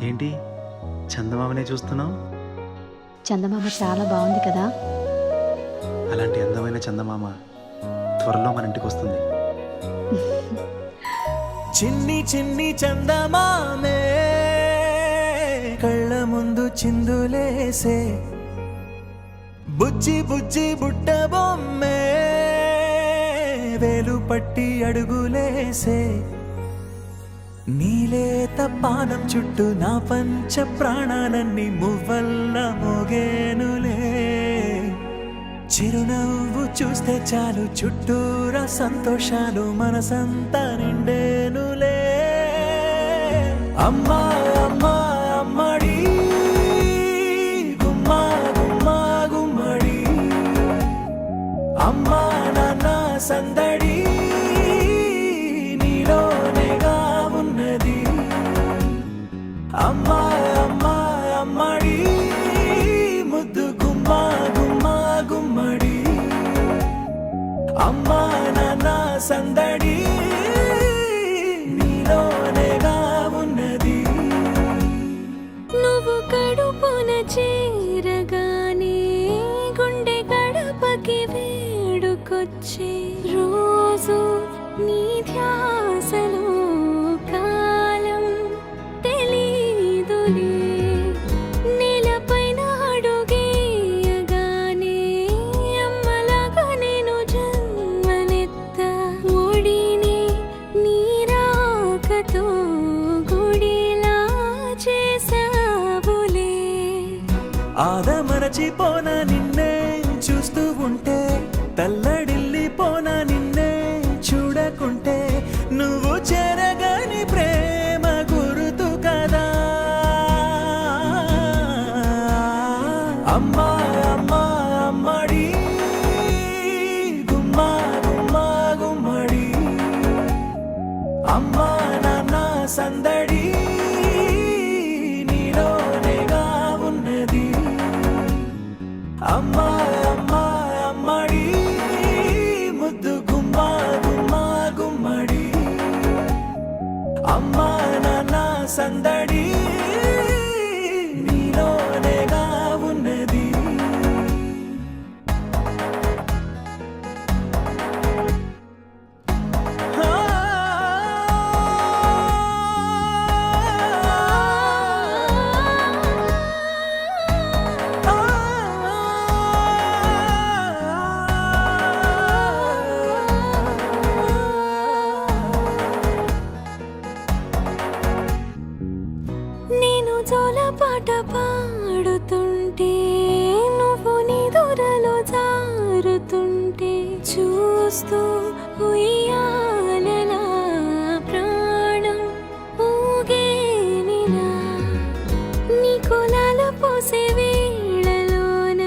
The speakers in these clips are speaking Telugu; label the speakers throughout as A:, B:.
A: ఏంటి చందమామనే చూస్తున్నావు?
B: చందమామ చాలా బాగుంది కదా.
A: అలాంటి అందమైన చందమామ త్వరలో మన ఇంటికి వస్తుంది.
C: చిన్ని చిన్ని చందమామే కళ్ళ ముందు చిందులేసే, బుజ్జి బుజ్జి బుట్ట బొమ్మే వేలు పట్టి అడుగులేసే, నీలేత పానం చుట్టూ నా పంచ ప్రాణాలన్నీ మువ్వల్ల మోగేనులే, చిరునవ్వు చూస్తే చాలు చుట్టూరా సంతోషాలు మనసంతా నిండేనులే. అమ్మా అమ్మా అమ్మడి గుమ్మా గుమ్మా గుమ్మడి, అమ్మా నాన్న సందడి నీలోనేగా ఉన్నది. అమ్మా అమ్మా అమ్మడి ముద్దు గుమ్మా గుమ్మా గుమ్మడి, అమ్మా నాన్న సందడి నీలోనేగా ఉన్నది.
D: నువ్వు కడుపున చేరగానే గుండె గడపకి వేడుకొచ్చే రోజు నీ ధ్యాసలో కాలం తెలీదులే. నేలపైన అడుగేయగానే అమ్మలాగా నేను జన్మనెత్త, ఒడిని నీ రాకతో గుడిలా చేసావులే.
C: ఆదమరచిపోన నిన్నే చూస్తూ ఉంటే, తల్లడిల్లిపోన నిన్నే చూడకుంటే, నువ్వు చెరగని ప్రేమ గురుతు కదా. అమ్మా అమ్మా అమ్మడి గుమ్మా గుమ్మా గుమ్మడి, అమ్మా నాన్న సందడి నీలోనేగా ఉన్నది. అమ్మా అమ్మా అమ్మడి ముద్దు గుమ్మా గుమ్మా గుమ్మడి, అమ్మా నాన్న సందడి నీలోనేగా ఉన్నది.
D: నేను జోలపాట పాడుతుంటే, నువ్వు నీ దూరలో జారుతుంటే, చూస్తూ ఉయ్యాలలా ప్రాణం ఊగేనిలా. నీ కులాల పోసే వేళలోన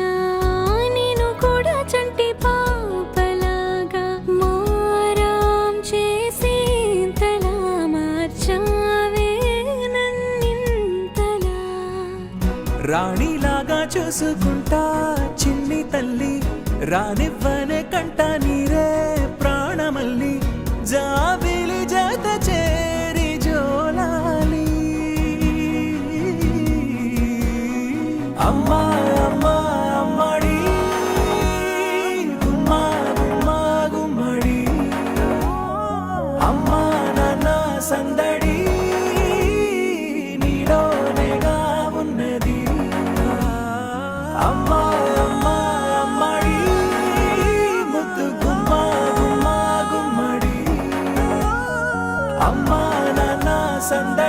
D: నేను కూడా చంటి పాపలాగా మారాం చేసేంతలా మార్చావే నన్నింతలా.
C: రాణిలాగా చూసుకుంటా చిన్ని తల్లి, రానివ్వనే కంట నీరే ప్రాణమల్లి, జాబిలి జత చేరి జోలాలి. అమ్మా అమ్మా అమ్మడి గుమ్మా గుమ్మా గుమ్మడి, అమ్మా నాన్న సందడి నీలోనేగా ఉన్నది. అమ్మా అమ్మా అమ్మడి ముద్దు గుమ్మా గుమ్మా గుమ్మడి, అమ్మా నాన్న సందడి